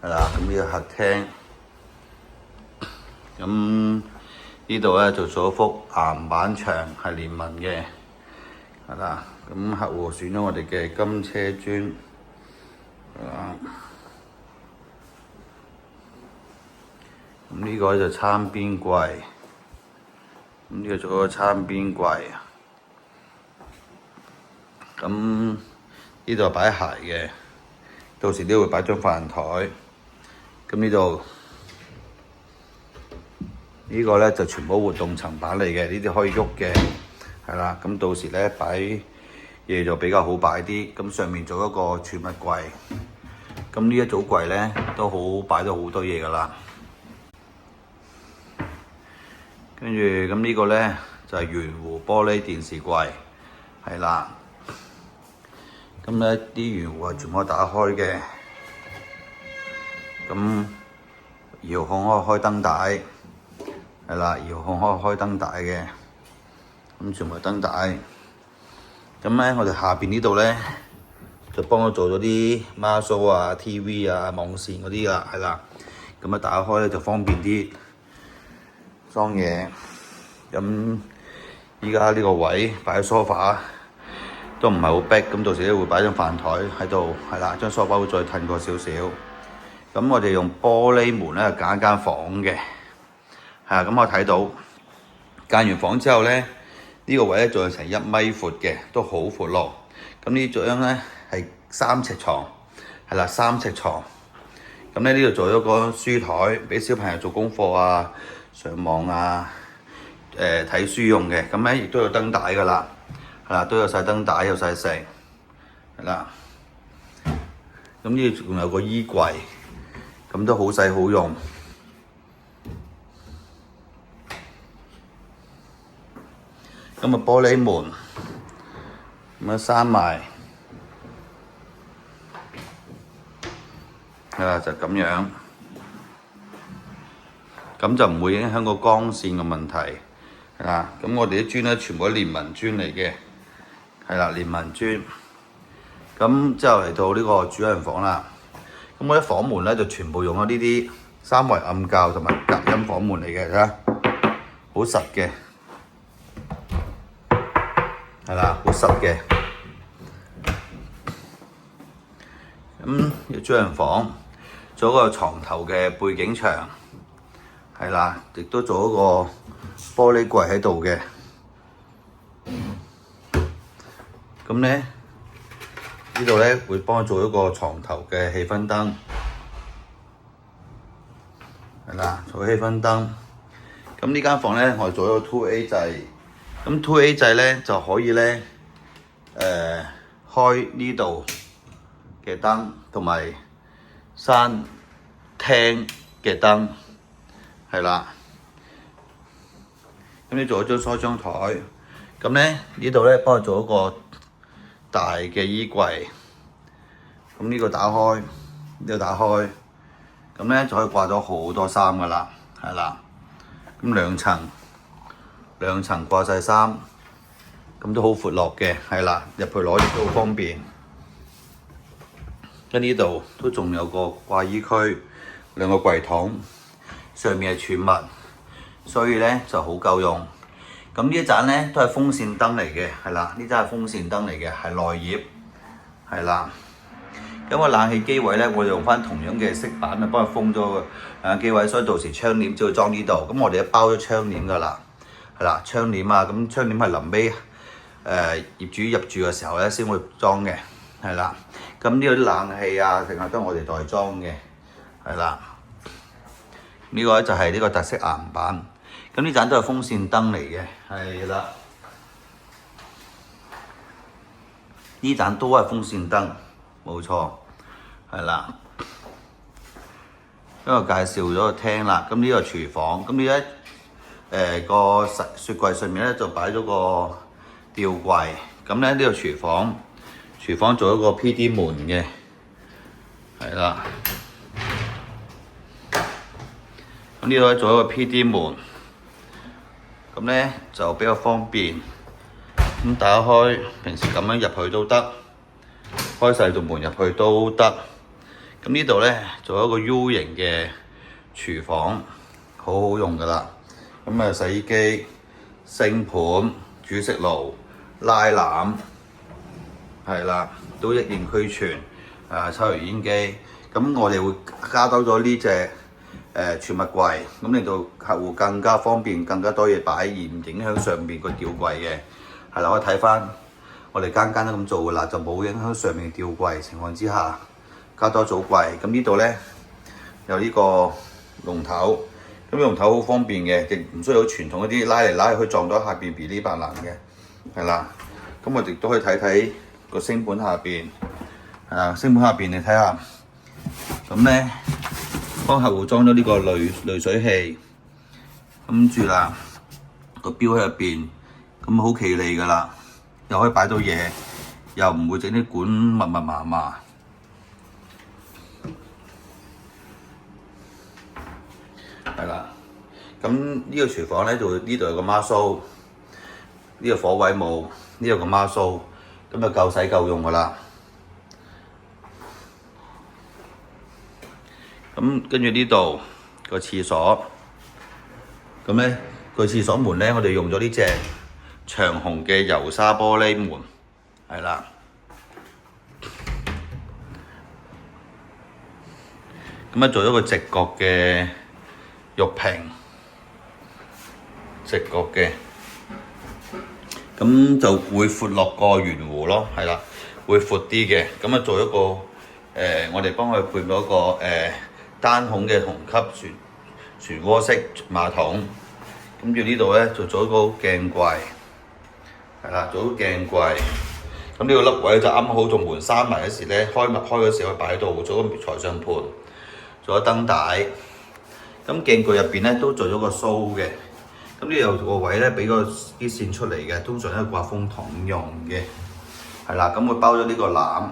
係啦。咁呢個客廳，咁呢度咧就做一幅岩板牆係連紋嘅，係啦。咁客戶選咗我哋嘅金車磚，係啦。咁呢個就餐邊櫃，咁呢個做個餐邊櫃。咁呢度擺鞋嘅，到時都會擺張飯台。咁呢度呢個咧就全部活動層板嚟嘅，呢啲可以喐嘅，係啦。咁到時咧擺嘢就比較好擺啲。咁上面做一個儲物櫃，咁呢一組櫃咧都好擺到好多嘢㗎啦。跟住咁呢個咧就係圓弧玻璃電視櫃，係啦。咁咧啲圓弧係全部打開嘅，咁遙控可以開燈帶，係啦，遙控可以開燈帶嘅，咁全部係燈帶。咁咧我哋下邊呢度咧就幫我做咗啲孖蘇啊、TV 啊、網線嗰啲啦，係啦。咁打開咧就方便啲裝嘢。咁依家呢個位擺梳化都唔係好逼，咁到時咧會擺張飯台喺度，係啦，張梳化會再褪過少少。咁我哋用玻璃門咧間一間房嘅，係啊。咁我睇到間完房之後咧，呢個位咧仲有成1米闊嘅，都好闊落。咁呢張咧係3尺床，係啦，3尺床。咁咧呢度做咗個書台，俾小朋友做功課啊、上網啊、睇書用嘅。咁咧亦都有燈帶㗎啦。係啦，都有晒燈帶，有晒食，係啦。咁呢度仲有個衣櫃，咁都好細好用。咁啊玻璃門，咁啊閂埋，係啦，就咁樣，咁就唔會影響個光線嘅問題，係啦。咁我哋啲磚咧全部都連紋磚嚟嘅。係啦，連紋磚。咁之後嚟到呢個主人房啦。咁我啲房門咧就全部用咗呢啲3維暗膠同埋隔音房門嚟嘅，睇下，好實嘅。係啦，好實嘅。咁呢主人房做一個床頭嘅背景牆，係啦，亦都做一個玻璃櫃喺度嘅。咁咧呢度咧會幫我做一個床頭嘅氣氛燈，係啦，做氣氛燈。咁呢間房咧我哋做咗個 2A 掣，咁 2A 掣咧就可以咧開呢度嘅燈，同埋閂廳嘅燈，係啦。咁你做咗張梳妝台，咁咧呢度咧幫我做一個大嘅衣櫃，咁呢個打開，呢個打開，咁咧就可以掛咗好多衫噶啦，係啦。咁兩層掛晒衫，咁都好闊落嘅，係啦，入去攞亦都好方便。跟呢度都仲有個掛衣區，兩個櫃桶，上面係儲物，所以咧就好夠用。咁呢一盞咧都係風扇燈嚟嘅，係啦，呢盞係風扇燈嚟嘅，係內葉，係啦。咁個冷氣機位咧，我哋用翻同樣嘅色板啊，幫佢封咗個冷氣機位，所以到時窗簾就會裝呢度。咁我哋都包咗窗簾㗎啦，係啦，窗簾啊，咁窗簾係臨尾業主入住嘅時候咧先會裝嘅，係啦。咁呢度啲冷氣啊，成日都係我哋代裝嘅，係啦。呢個咧就係呢個特色岩板。咁呢盞都係風扇燈嚟嘅，係啦。呢盞都係風扇燈，冇錯，係啦。因為介紹咗個廳啦，咁呢個廚房，咁呢一個雪櫃上面咧就擺咗個吊櫃，咁咧呢個廚房做一個 PD 門嘅，係啦。咁呢度咧做一個 PD 門。咁咧就比較方便，咁打開，平時咁樣入去都得，開細道門入去都得。咁呢度咧做一個 U 型嘅廚房，好好用噶啦。咁啊，洗衣機、星盤、煮食爐、拉籃，係啦，都一應俱全。抽油煙機，咁我哋會加多咗呢隻儲物櫃，咁令到客戶更加方便，更加多嘢擺，而唔影響上面個吊櫃嘅。係啦，可以睇翻我哋間間都咁做噶啦，就冇影響上面吊櫃情況之下，加多組櫃。咁呢度咧有呢個龍頭，咁龍頭好方便嘅，亦唔需要傳統嗰啲拉嚟拉去撞到下邊噼哩啪啦嘅。係啦，咁我哋都可以睇睇個星盤下邊。星盤下邊你睇下，咁咧幫客戶裝咗呢個濾水器，跟住啦個錶喺入邊，咁好企理噶啦，又可以擺到嘢，又唔會整啲管密密麻麻。係啦，咁呢個廚房咧就呢度有個孖蘇，呢個火位冇，呢度個孖蘇，咁就夠使夠用噶啦。咁跟住呢度個廁所，咁咧個廁所門咧，我哋用咗呢隻長虹嘅油砂玻璃門，係啦。咁啊做咗個直角嘅浴屏，直角嘅，咁就會闊落個圓弧咯，係啦，會闊啲嘅。咁啊做一個我哋幫佢配咗一個單孔嘅虹吸漩渦式馬桶，跟住呢度咧就做一個鏡櫃，係啦，做咗鏡櫃。咁呢個凹位就啱好做門閂埋嗰時咧，開嗰時可以擺喺度，做咗個台上盤，做咗燈帶。咁鏡櫃入邊咧都做咗個蘇嘅。咁呢度個位咧俾個啲線出嚟嘅，通常咧掛風筒用嘅，係啦。咁我包咗呢個籃，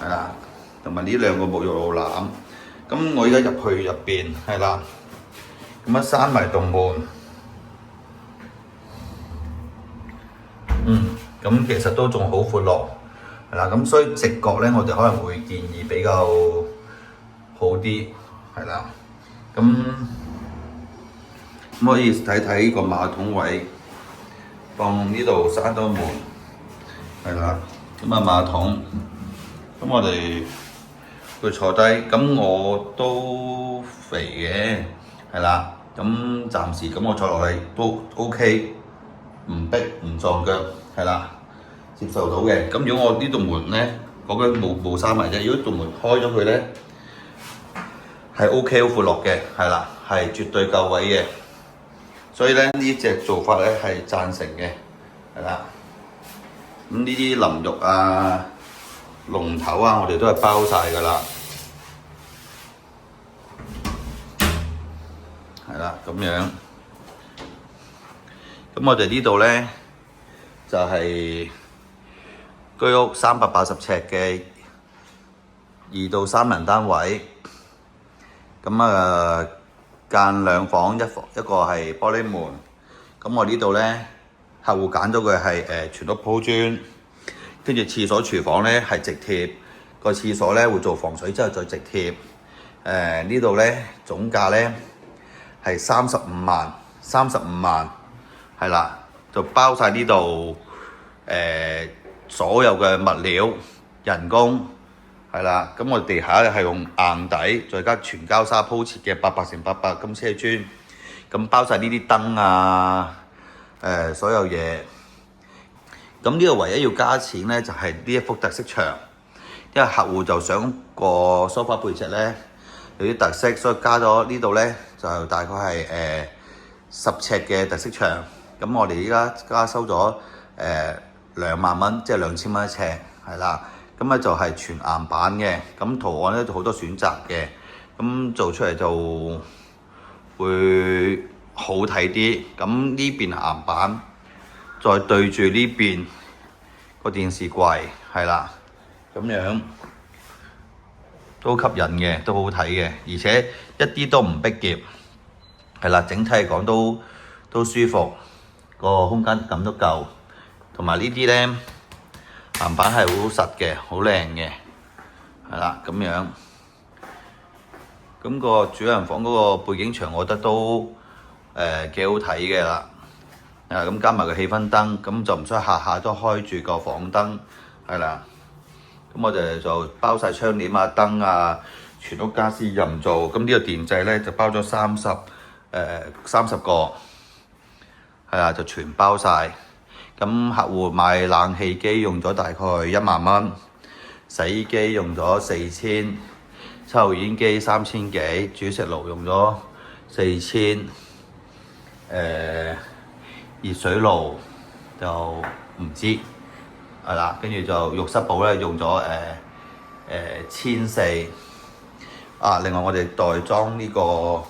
係啦，同埋呢兩個沐浴露籃。咁我而家入去入邊係啦，咁樣閂埋棟門，咁其實都仲好闊落，係啦。咁所以直角咧，我哋可能會建議比較好啲，係啦。咁可以睇睇個馬桶位，放呢度閂到門，係啦。咁啊馬桶，咁我哋佢坐低，咁我都肥嘅，係啦。咁暫時咁我坐落嚟都 OK， 唔逼唔撞腳，係啦，接受到嘅。咁如果我呢度門咧，講緊冇閂埋啫。如果度門開咗佢咧，係 OK 好闊落嘅，係啦，係絕對夠位嘅。所以咧呢隻做法咧係贊成嘅，係啦。咁呢啲淋浴啊、龍頭啊，我哋都係包晒㗎啦，係啦，咁樣。咁我哋呢度咧就係居屋380尺嘅2到3人單位，咁間兩房，一個係玻璃門。咁我呢度咧客戶揀咗佢係全屋鋪磚，跟住廁所廚房咧係直貼，個廁所咧會做防水之後再直貼。呢度咧總價咧係35萬，係啦，就包晒呢度所有嘅物料、人工，係啦。咁我地下係用硬底，再加全膠砂鋪設嘅800×800金車磚，咁包晒呢啲燈啊，所有嘢。咁呢個唯一要加錢咧，就係呢一幅特色牆，因為客戶就想個梳化背脊咧有啲特色，所以加咗呢度咧就大概係10尺嘅特色牆。咁我哋依家加收咗2萬蚊，即係2000蚊一尺，係啦。咁咧就係全硬板嘅，咁圖案咧就好多選擇嘅，咁做出嚟就會好睇啲。咁呢邊硬板，再對住呢邊個電視櫃，係啦，咁樣都吸引嘅，都好睇嘅，而且一啲都唔逼夾，係啦，整體嚟講都舒服，個空間感都夠，同埋呢啲咧硬板係好實嘅，好靚嘅，係啦咁樣。咁個主人房嗰個背景牆，我覺得都幾好睇嘅啦。咁加埋個氣氛燈，咁就唔使下下都開住個房燈，係啦。咁我哋就包晒窗簾啊、燈啊，全屋家私任做。咁呢個電掣咧就包咗30個，係啦，就全包晒。咁客戶買冷氣機用咗大概1萬蚊，洗衣機用咗4000，抽油煙機3000幾，煮食爐用咗4000，熱水爐就唔知係啦，跟住就浴室寶咧用咗1400。另外我哋代裝呢個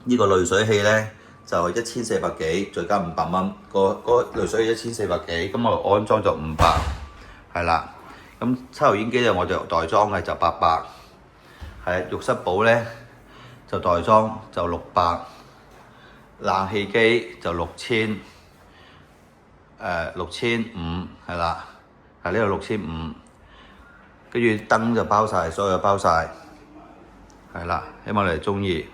濾水器咧就1400幾，再加500蚊。個濾水器1400幾，咁我安裝就500，係啦。咁抽油煙機我就代裝嘅就800，係浴室寶咧就代裝就600，冷氣機就6500，係啦，係呢度6500，跟住燈就包晒，所有包晒，係啦，希望你哋鍾意。